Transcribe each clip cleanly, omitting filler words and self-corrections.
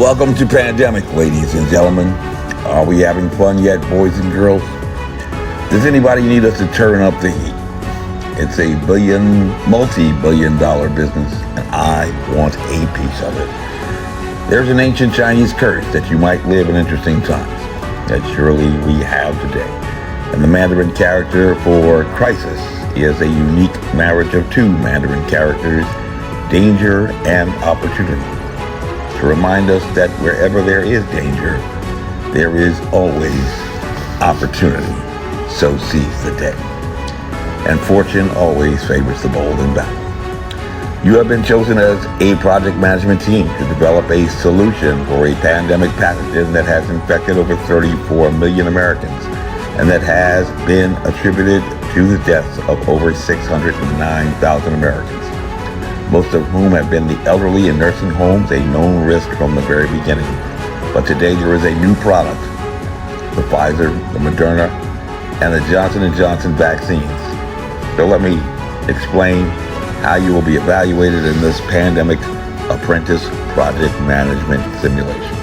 Welcome to Pandemic, ladies and gentlemen. Are we having fun yet, boys and girls? Does anybody need us to turn up the heat? It's a multi-billion dollar business, and I want a piece of it. There's an ancient Chinese curse that you might live in interesting times, that surely we have today. And the Mandarin character for crisis is a unique marriage of two Mandarin characters, danger and opportunity. To remind us that wherever there is danger, there is always opportunity. So seize the day. And fortune always favors the bold in battle. You have been chosen as a project management team to develop a solution for a pandemic pathogen that has infected over 34 million Americans and that has been attributed to the deaths of over 609,000 Americans, most of whom have been the elderly in nursing homes, a known risk from the very beginning. But today there is a new product, the Pfizer, the Moderna, and the Johnson & Johnson vaccines. So let me explain how you will be evaluated in this pandemic Apprentice project management simulation.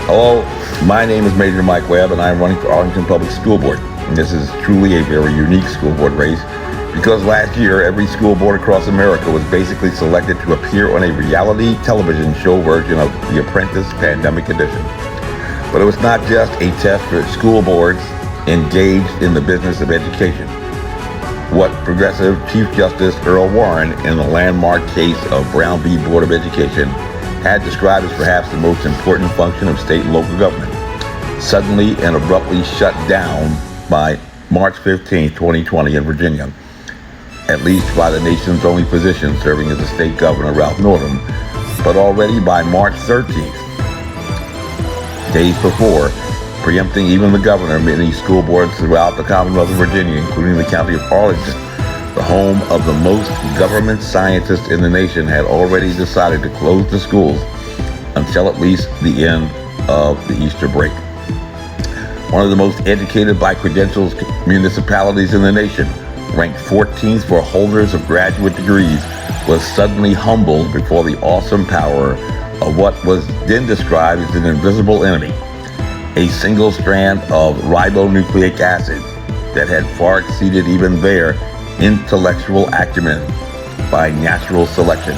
Hello, my name is Major Mike Webb, and I'm running for Arlington Public School Board. And this is truly a very unique school board race, because last year, every school board across America was basically selected to appear on a reality television show version of The Apprentice Pandemic Edition. But it was not just a test for school boards engaged in the business of education. What Progressive Chief Justice Earl Warren, in the landmark case of Brown v. Board of Education, had described as perhaps the most important function of state and local government, suddenly and abruptly shut down by March 15, 2020 in Virginia, at least by the nation's only physician serving as the state governor, Ralph Northam, but already by March 13th, days before, preempting even the governor, many school boards throughout the Commonwealth of Virginia, including the county of Arlington, the home of the most government scientists in the nation, had already decided to close the schools until at least the end of the Easter break. One of the most educated by credentials municipalities in the nation, ranked 14th for holders of graduate degrees, was suddenly humbled before the awesome power of what was then described as an invisible enemy, a single strand of ribonucleic acid that had far exceeded even their intellectual acumen by natural selection,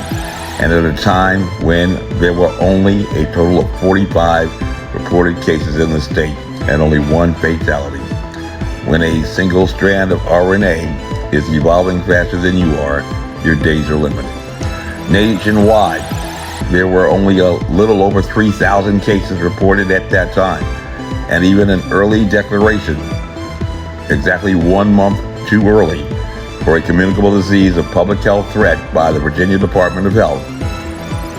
and at a time when there were only a total of 45 reported cases in the state and only one fatality. When a single strand of RNA is evolving faster than you are, your days are limited. Nationwide, there were only a little over 3,000 cases reported at that time, and even an early declaration, exactly 1 month too early, for a communicable disease of public health threat by the Virginia Department of Health,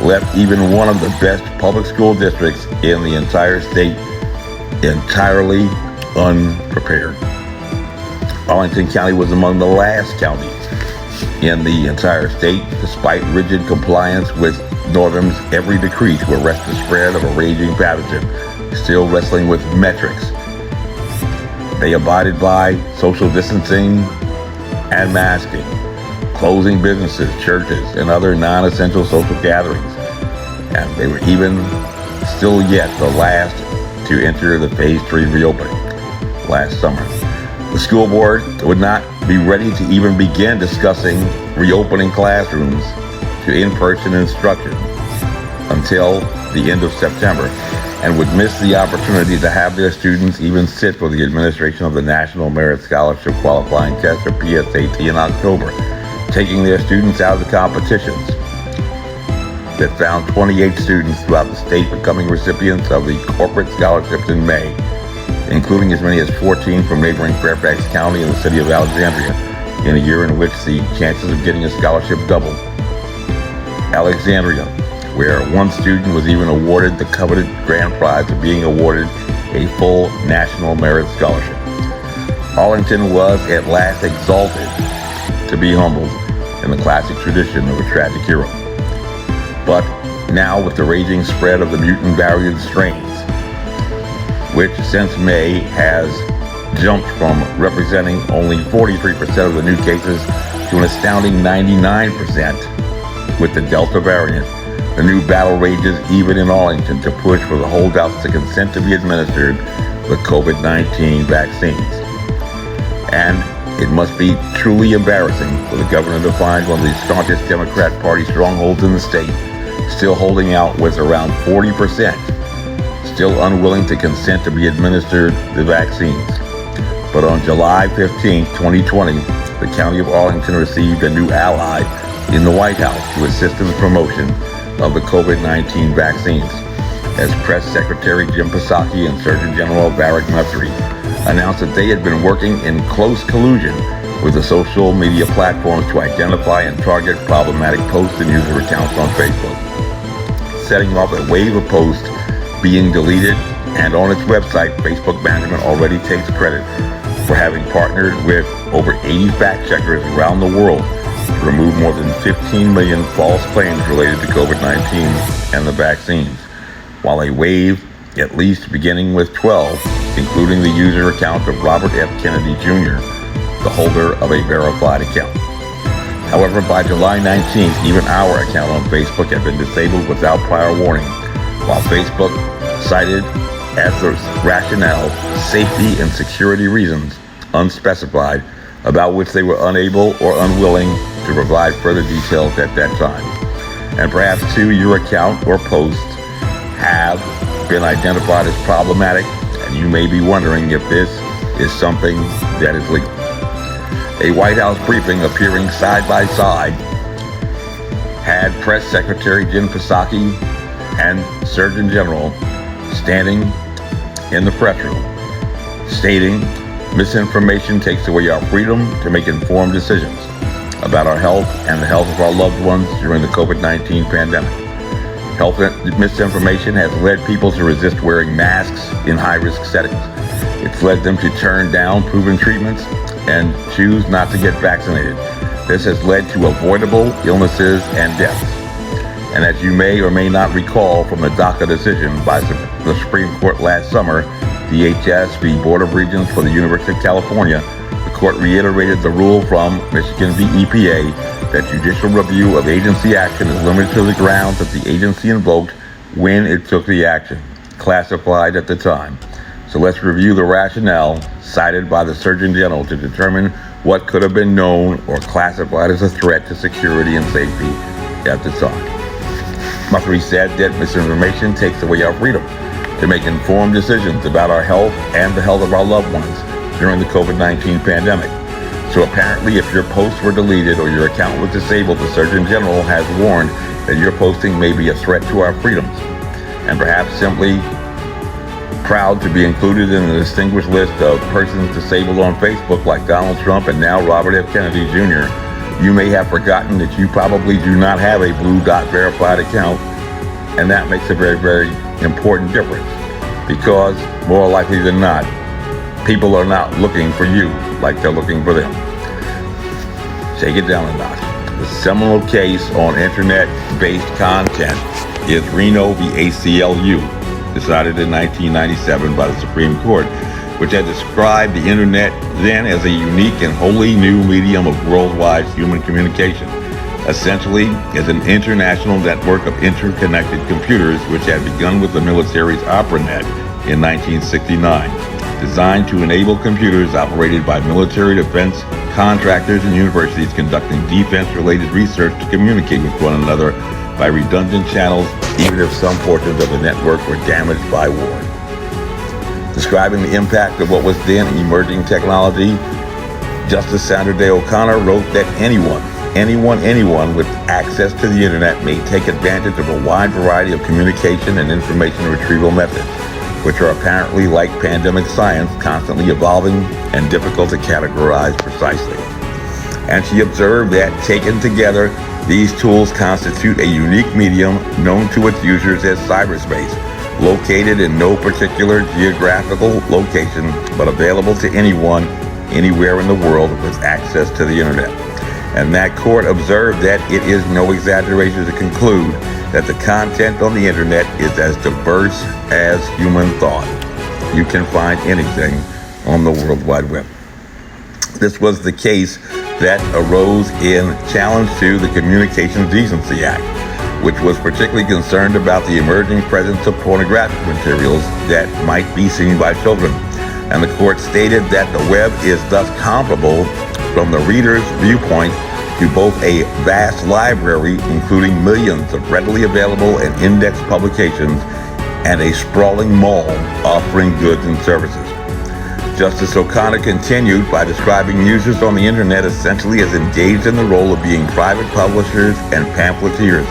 left even one of the best public school districts in the entire state entirely unprepared. Arlington County was among the last counties in the entire state, despite rigid compliance with Northam's every decree to arrest the spread of a raging pathogen, still wrestling with metrics. They abided by social distancing and masking, closing businesses, churches, and other non-essential social gatherings. And they were even still yet the last to enter the phase 3 reopening last summer. The school board would not be ready to even begin discussing reopening classrooms to in-person instruction until the end of September, and would miss the opportunity to have their students even sit for the administration of the National Merit Scholarship Qualifying Test, or PSAT, in October, taking their students out of the competitions that found 28 students throughout the state becoming recipients of the corporate scholarships in May, including as many as 14 from neighboring Fairfax County and the city of Alexandria, in a year in which the chances of getting a scholarship doubled. Alexandria, where one student was even awarded the coveted grand prize of being awarded a full National Merit Scholarship. Arlington was at last exalted to be humbled in the classic tradition of a tragic hero. But now, with the raging spread of the mutant variant strains, which since May has jumped from representing only 43% of the new cases to an astounding 99% with the Delta variant, The new battle rages even in Arlington to push for the holdouts to consent to be administered the COVID-19 vaccines. And it must be truly embarrassing for the governor to find one of the staunchest Democrat Party strongholds in the state still holding out with around 40%, still unwilling to consent to be administered the vaccines. But on July 15, 2020, the County of Arlington received a new ally in the White House to assist in the promotion of the COVID-19 vaccines, as Press Secretary Jim Psaki and Surgeon General Barack Guthrie announced that they had been working in close collusion with the social media platforms to identify and target problematic posts and user accounts on Facebook, setting off a wave of posts being deleted. And on its website, Facebook management already takes credit for having partnered with over 80 fact checkers around the world to remove more than 15 million false claims related to COVID-19 and the vaccines, while a wave, at least beginning with 12, including the user account of Robert F. Kennedy Jr., the holder of a verified account. However, by July 19th, even our account on Facebook had been disabled without prior warning, while Facebook cited as the rationale safety and security reasons, unspecified, about which they were unable or unwilling to provide further details at that time. And perhaps too, your account or posts have been identified as problematic, and you may be wondering if this is something that is legal. A White House briefing appearing side by side had Press Secretary Jim Psaki and Surgeon General standing in the press room, stating, "Misinformation takes away our freedom to make informed decisions about our health and the health of our loved ones during the COVID-19 pandemic. Health misinformation has led people to resist wearing masks in high-risk settings. It's led them to turn down proven treatments and choose not to get vaccinated. This has led to avoidable illnesses and deaths." And as you may or may not recall from the DACA decision by the Supreme Court last summer, DHS v. Board of Regents for the University of California, the court reiterated the rule from Michigan v. EPA that judicial review of agency action is limited to the grounds that the agency invoked when it took the action, classified at the time. So let's review the rationale cited by the Surgeon General to determine what could have been known or classified as a threat to security and safety at the time. Guthrie said that misinformation takes away our freedom to make informed decisions about our health and the health of our loved ones during the COVID-19 pandemic. So apparently, if your posts were deleted or your account was disabled, the Surgeon General has warned that your posting may be a threat to our freedoms, and perhaps simply proud to be included in the distinguished list of persons disabled on Facebook like Donald Trump and now Robert F. Kennedy Jr., you may have forgotten that you probably do not have a blue dot verified account, and that makes a very, very important difference, because more likely than not, people are not looking for you like they're looking for them. Take it down a notch. The seminal case on internet-based content is Reno v. ACLU, decided in 1997 by the Supreme Court, which had described the internet then as a unique and wholly new medium of worldwide human communication, essentially as an international network of interconnected computers, which had begun with the military's ARPANET in 1969, designed to enable computers operated by military defense contractors and universities conducting defense-related research to communicate with one another by redundant channels, even if some portions of the network were damaged by war. Describing the impact of what was then emerging technology, Justice Sandra Day O'Connor wrote that anyone with access to the internet may take advantage of a wide variety of communication and information retrieval methods, which are apparently, like pandemic science, constantly evolving and difficult to categorize precisely. And she observed that, taken together, these tools constitute a unique medium known to its users as cyberspace, located in no particular geographical location, but available to anyone, anywhere in the world with access to the internet. And that court observed that it is no exaggeration to conclude that the content on the internet is as diverse as human thought. You can find anything on the World Wide Web. This was the case that arose in challenge to the Communications Decency Act, which was particularly concerned about the emerging presence of pornographic materials that might be seen by children. And the court stated that the web is thus comparable from the reader's viewpoint to both a vast library, including millions of readily available and indexed publications, and a sprawling mall offering goods and services. Justice O'Connor continued by describing users on the internet essentially as engaged in the role of being private publishers and pamphleteers,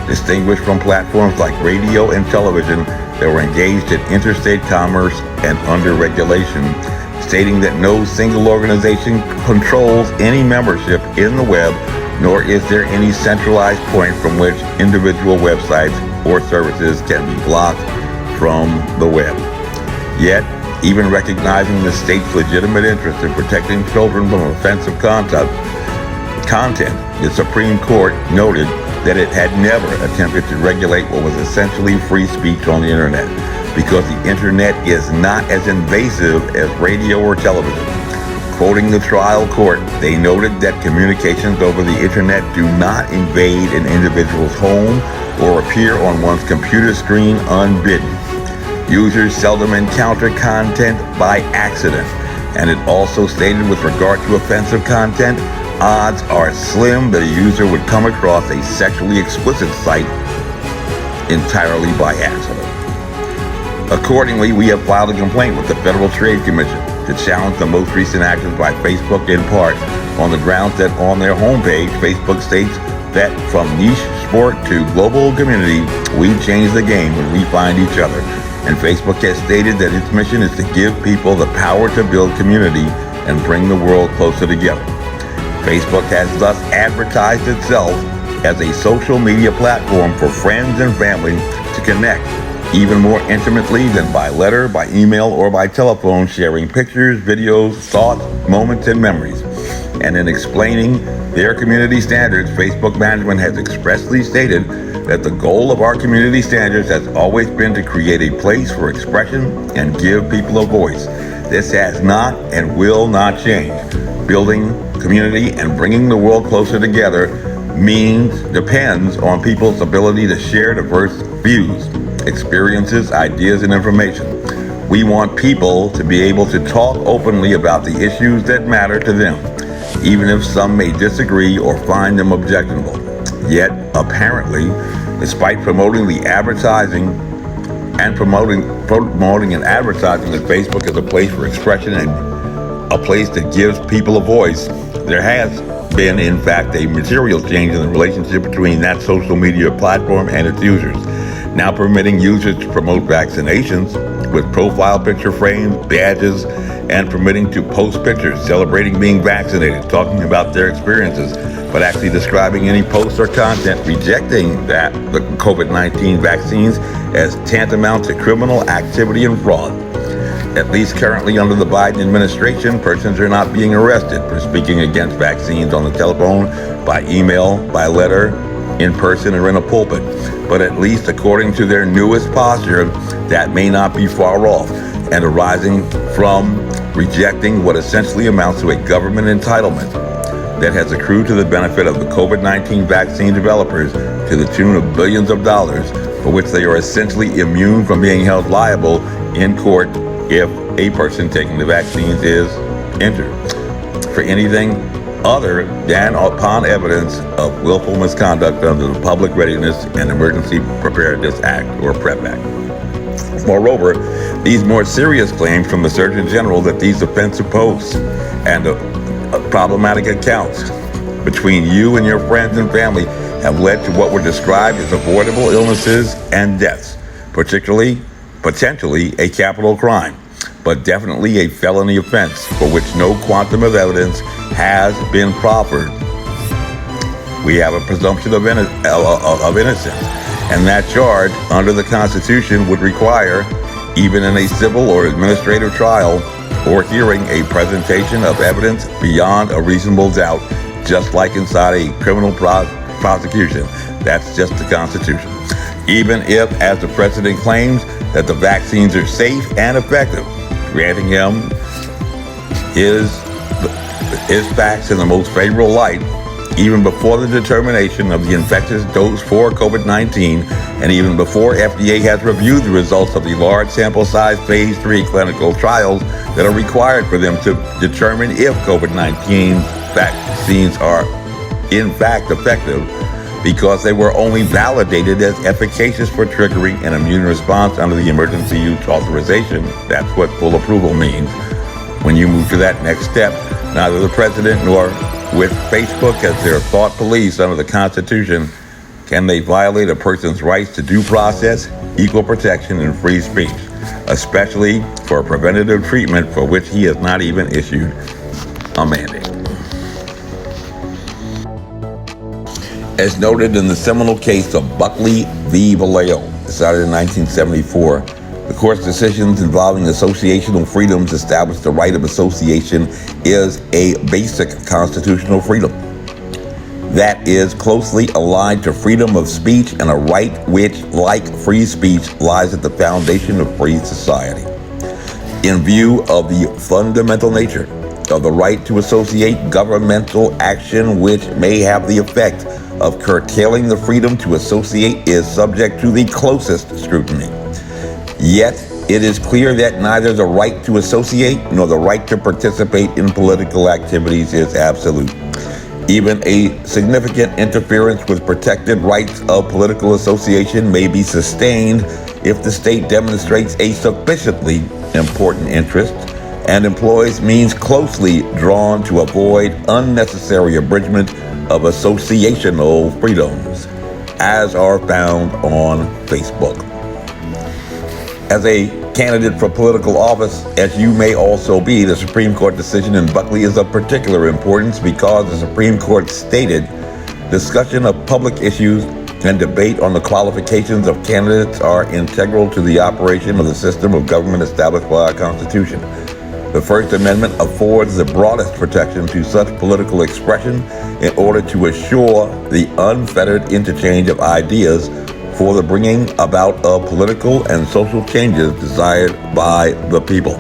distinguished from platforms like radio and television that were engaged in interstate commerce and under regulation, stating that no single organization controls any membership in the web, nor is there any centralized point from which individual websites or services can be blocked from the web. Yet, even recognizing the state's legitimate interest in protecting children from offensive content, the Supreme Court noted that it had never attempted to regulate what was essentially free speech on the internet, because the internet is not as invasive as radio or television. Quoting the trial court, they noted that communications over the internet do not invade an individual's home or appear on one's computer screen unbidden. Users seldom encounter content by accident, and it also stated with regard to offensive content, odds are slim that a user would come across a sexually explicit site entirely by accident. Accordingly, we have filed a complaint with the Federal Trade Commission to challenge the most recent actions by Facebook, in part on the grounds that on their homepage, Facebook states that from niche sport to global community, we change the game when we find each other. And Facebook has stated that its mission is to give people the power to build community and bring the world closer together. Facebook has thus advertised itself as a social media platform for friends and family to connect even more intimately than by letter, by email, or by telephone, sharing pictures, videos, thoughts, moments, and memories. And in explaining their community standards, Facebook management has expressly stated that the goal of our community standards has always been to create a place for expression and give people a voice. This has not and will not change. Building community and bringing the world closer together depends on people's ability to share diverse views, experiences, ideas, and information. We want people to be able to talk openly about the issues that matter to them, even if some may disagree or find them objectionable. Yet, apparently, despite promoting the advertising and promoting and advertising that Facebook is a place for expression and a place that gives people a voice, there has been, in fact, a material change in the relationship between that social media platform and its users, now permitting users to promote vaccinations with profile picture frames, badges, and permitting to post pictures celebrating being vaccinated, talking about their experiences, but actually describing any posts or content rejecting the COVID-19 vaccines as tantamount to criminal activity and fraud. At least currently under the Biden administration, persons are not being arrested for speaking against vaccines on the telephone, by email, by letter, in person, or in a pulpit. But at least according to their newest posture, that may not be far off, and arising from rejecting what essentially amounts to a government entitlement that has accrued to the benefit of the COVID-19 vaccine developers to the tune of billions of dollars, for which they are essentially immune from being held liable in court if a person taking the vaccines is injured for anything other than upon evidence of willful misconduct under the Public Readiness and Emergency Preparedness Act, or PrEP Act. Moreover, these more serious claims from the Surgeon General that these offensive posts and problematic accounts between you and your friends and family have led to what were described as avoidable illnesses and deaths, potentially a capital crime, but definitely a felony offense for which no quantum of evidence has been proffered. We have a presumption of innocence, and that charge under the Constitution would require, even in a civil or administrative trial or hearing, a presentation of evidence beyond a reasonable doubt, just like inside a criminal prosecution. That's just the Constitution. Even if, as the president claims, that the vaccines are safe and effective, granting him his facts in the most favorable light, Even before the determination of the infectious dose for COVID-19, and even before FDA has reviewed the results of the large sample size phase 3 clinical trials that are required for them to determine if COVID-19 vaccines are in fact effective, because they were only validated as efficacious for triggering an immune response under the emergency use authorization. That's what full approval means. When you move to that next step, neither the president nor with Facebook as their thought police under the Constitution can they violate a person's rights to due process, equal protection, and free speech, especially for preventative treatment for which he has not even issued a mandate. As noted in the seminal case of Buckley v. Vallejo, decided in 1974, the court's decisions involving associational freedoms establish the right of association is a basic constitutional freedom that is closely allied to freedom of speech and a right which, like free speech, lies at the foundation of free society. In view of the fundamental nature of the right to associate, governmental action which may have the effect of curtailing the freedom to associate is subject to the closest scrutiny. Yet, it is clear that neither the right to associate nor the right to participate in political activities is absolute. Even a significant interference with protected rights of political association may be sustained if the state demonstrates a sufficiently important interest and employs means closely drawn to avoid unnecessary abridgment of associational freedoms, as are found on Facebook. As a candidate for political office, as you may also be, the Supreme Court decision in Buckley is of particular importance because the Supreme Court stated discussion of public issues and debate on the qualifications of candidates are integral to the operation of the system of government established by our Constitution. The First Amendment affords the broadest protection to such political expression in order to assure the unfettered interchange of ideas for the bringing about of political and social changes desired by the people.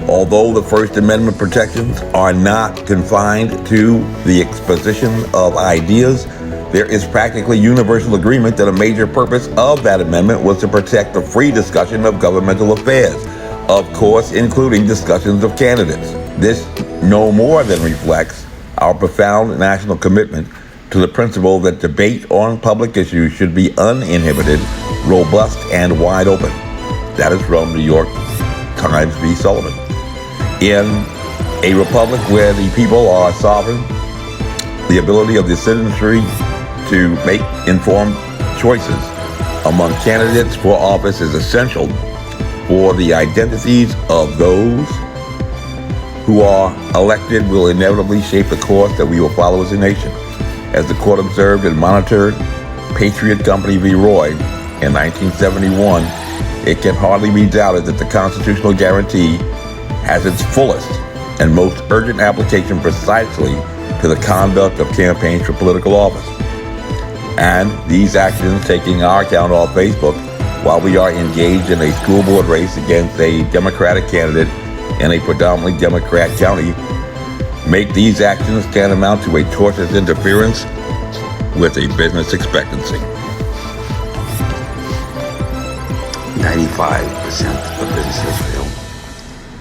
Although the First Amendment protections are not confined to the exposition of ideas, there is practically universal agreement that a major purpose of that amendment was to protect the free discussion of governmental affairs, of course, including discussions of candidates. This no more than reflects our profound national commitment to the principle that debate on public issues should be uninhibited, robust, and wide open. That is from New York Times v. Sullivan. In a republic where the people are sovereign, the ability of the citizenry to make informed choices among candidates for office is essential for the identities of those who are elected will inevitably shape the course that we will follow as a nation. As the court observed and monitored Patriot Company v. Roy in 1971, it can hardly be doubted that the constitutional guarantee has its fullest and most urgent application precisely to the conduct of campaigns for political office. And these actions, taking our account off Facebook, while we are engaged in a school board race against a Democratic candidate in a predominantly Democrat county, make these actions tantamount to a tortious interference with a business expectancy. 95% of businesses fail.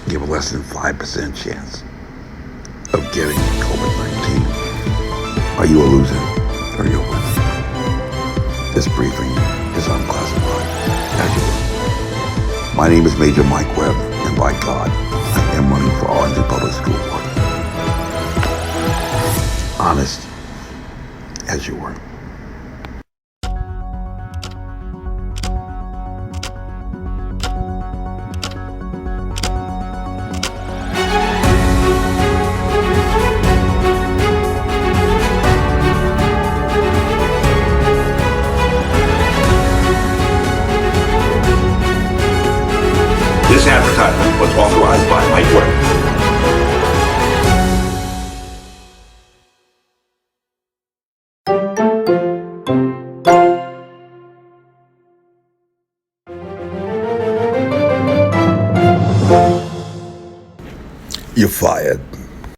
Give a less than 5% chance of getting COVID-19. Are you a loser or are you a winner? This briefing is unclassified, as you will. My name is Major Mike Webb, and by God, I am running for Arlington Public School Board. Honest as you were. This advertisement was authorized by Mike Webb. You're fired.